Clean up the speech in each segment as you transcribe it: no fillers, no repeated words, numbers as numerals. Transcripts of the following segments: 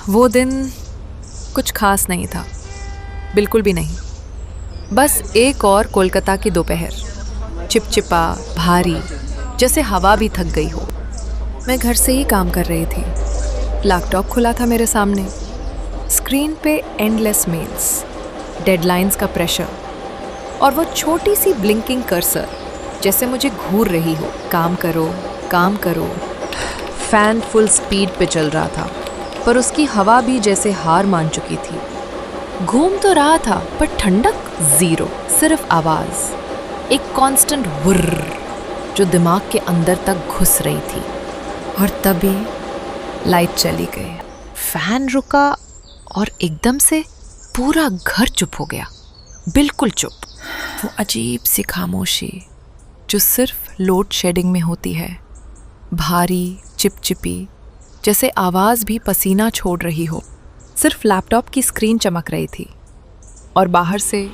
वो दिन कुछ खास नहीं था, बिल्कुल भी नहीं। बस एक और कोलकाता की दोपहर, चिपचिपा, भारी, जैसे हवा भी थक गई हो। मैं घर से ही काम कर रही थी। लैपटॉप खुला था मेरे सामने। स्क्रीन पे एंडलेस मेल्स, डेडलाइंस का प्रेशर और वो छोटी सी ब्लिंकिंग कर्सर, जैसे मुझे घूर रही हो, काम करो, काम करो। फैन फुल स्पीड पे चल रहा था, पर उसकी हवा भी जैसे हार मान चुकी थी। घूम तो रहा था, पर ठंडक जीरो, सिर्फ आवाज, एक कांस्टेंट व्रर जो दिमाग के अंदर तक घुस रही थी। और तभी लाइट चली गई, फैन रुका और एकदम से पूरा घर चुप हो गया, बिल्कुल चुप। वो अजीब सी खामोशी जो सिर्फ लोड शेडिंग में होती है, भारी, चिपचिपी, जैसे आवाज़ भी पसीना छोड़ रही हो। सिर्फ लैपटॉप की स्क्रीन चमक रही थी और बाहर से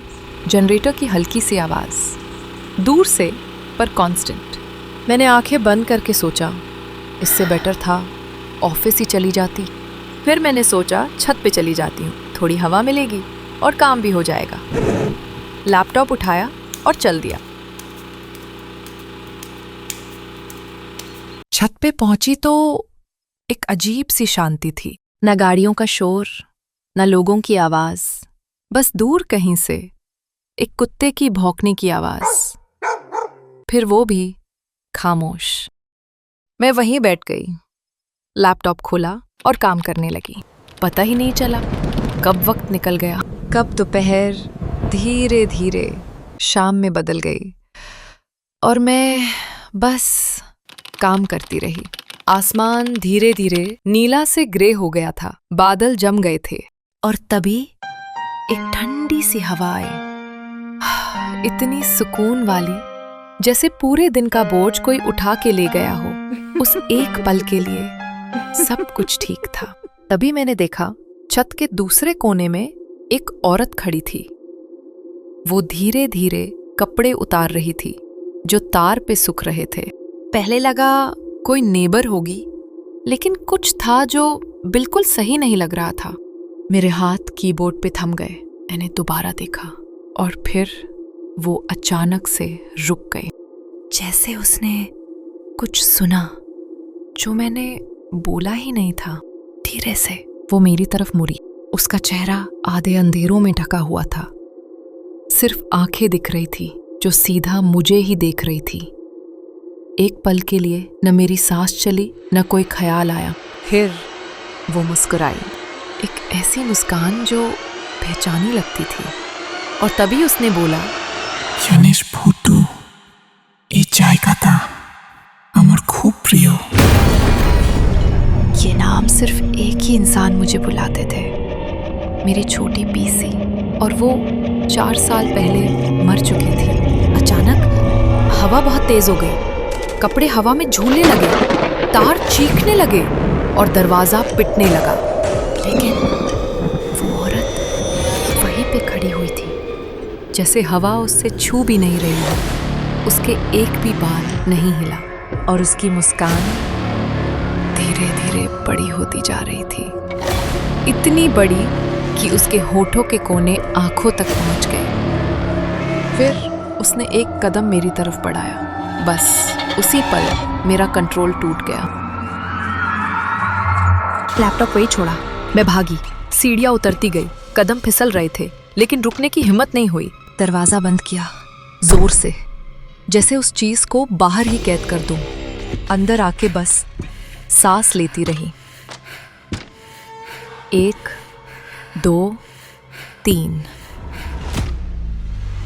जनरेटर की हल्की सी आवाज़, दूर से पर कांस्टेंट। मैंने आंखें बंद करके सोचा, इससे बेटर था ऑफिस ही चली जाती। फिर मैंने सोचा छत पे चली जाती हूँ, थोड़ी हवा मिलेगी और काम भी हो जाएगा। लैपटॉप उठाया और चल दिया। छत पे पहुंची तो एक अजीब सी शांति थी। न गाड़ियों का शोर, न लोगों की आवाज, बस दूर कहीं से एक कुत्ते की भौंकने की आवाज, फिर वो भी खामोश। मैं वहीं बैठ गई, लैपटॉप खोला और काम करने लगी। पता ही नहीं चला कब वक्त निकल गया, कब दोपहर धीरे धीरे शाम में बदल गई और मैं बस काम करती रही। आसमान धीरे धीरे नीला से ग्रे हो गया था, बादल जम गए थे और तभी एक ठंडी सी हवा आई, इतनी सुकून वाली, जैसे पूरे दिन का बोझ कोई उठा के ले गया हो। उस एक पल के लिए सब कुछ ठीक था। तभी मैंने देखा छत के दूसरे कोने में एक औरत खड़ी थी। वो धीरे धीरे कपड़े उतार रही थी जो तार पे सूख रहे थे। पहले लगा कोई नेबर होगी, लेकिन कुछ था जो बिल्कुल सही नहीं लग रहा था। मेरे हाथ कीबोर्ड पे थम गए। मैंने दोबारा देखा और फिर वो अचानक से रुक गई, जैसे उसने कुछ सुना जो मैंने बोला ही नहीं था। धीरे से वो मेरी तरफ मुड़ी। उसका चेहरा आधे अंधेरों में ढका हुआ था, सिर्फ आंखें दिख रही थी जो सीधा मुझे ही देख रही थी। एक पल के लिए न मेरी सांस चली, न कोई ख्याल आया। फिर वो मुस्कुराई, एक ऐसी मुस्कान जो पहचानी लगती थी। और तभी उसने बोला, জানিস ফুটু, এই জায়গাটা আমার খুব প্রিয়। ये नाम सिर्फ एक ही इंसान मुझे बुलाते थे, मेरी छोटी पीसी, और वो 4 साल पहले मर चुकी थी। अचानक हवा बहुत तेज हो गई, कपड़े हवा में झूलने लगे, तार चीखने लगे और दरवाजा पिटने लगा। लेकिन वो औरत वहीं पे खड़ी हुई थी, जैसे हवा उससे छू भी नहीं रही हो। उसके एक भी बाल नहीं हिला और उसकी मुस्कान धीरे धीरे बड़ी होती जा रही थी, इतनी बड़ी कि उसके होठों के कोने आंखों तक पहुंच गए। फिर उसने एक कदम मेरी तरफ बढ़ाया। बस उसी पल मेरा कंट्रोल टूट गया। लैपटॉप वही छोड़ा, मैं भागी, सीढ़ियां उतरती गई, कदम फिसल रहे थे, लेकिन रुकने की हिम्मत नहीं हुई। दरवाजा बंद किया जोर से, जैसे उस चीज को बाहर ही कैद कर दूं। अंदर आके बस सांस लेती रही। 1, 2, 3।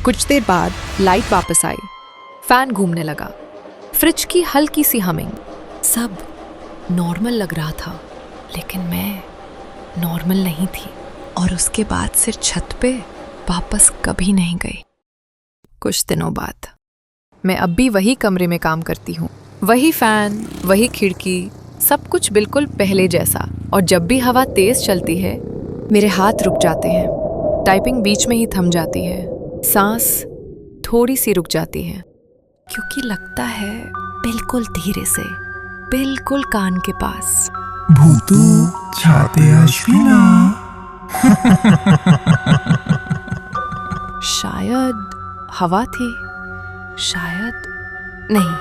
कुछ देर बाद लाइट वापस आई, फैन घूमने लगा, फ्रिज की हल्की सी हमिंग, सब नॉर्मल लग रहा था। लेकिन मैं नॉर्मल नहीं थी। और उसके बाद से छत पे वापस कभी नहीं गई। कुछ दिनों बाद मैं अब भी वही कमरे में काम करती हूँ, वही फैन, वही खिड़की, सब कुछ बिल्कुल पहले जैसा। और जब भी हवा तेज चलती है, मेरे हाथ रुक जाते हैं, टाइपिंग बीच में ही थम जाती है, सांस थोड़ी सी रुक जाती है, क्योंकि लगता है बिल्कुल धीरे से, बिल्कुल कान के पास, ভূতু ছাদে আসবি না। शायद हवा थी, शायद नहीं।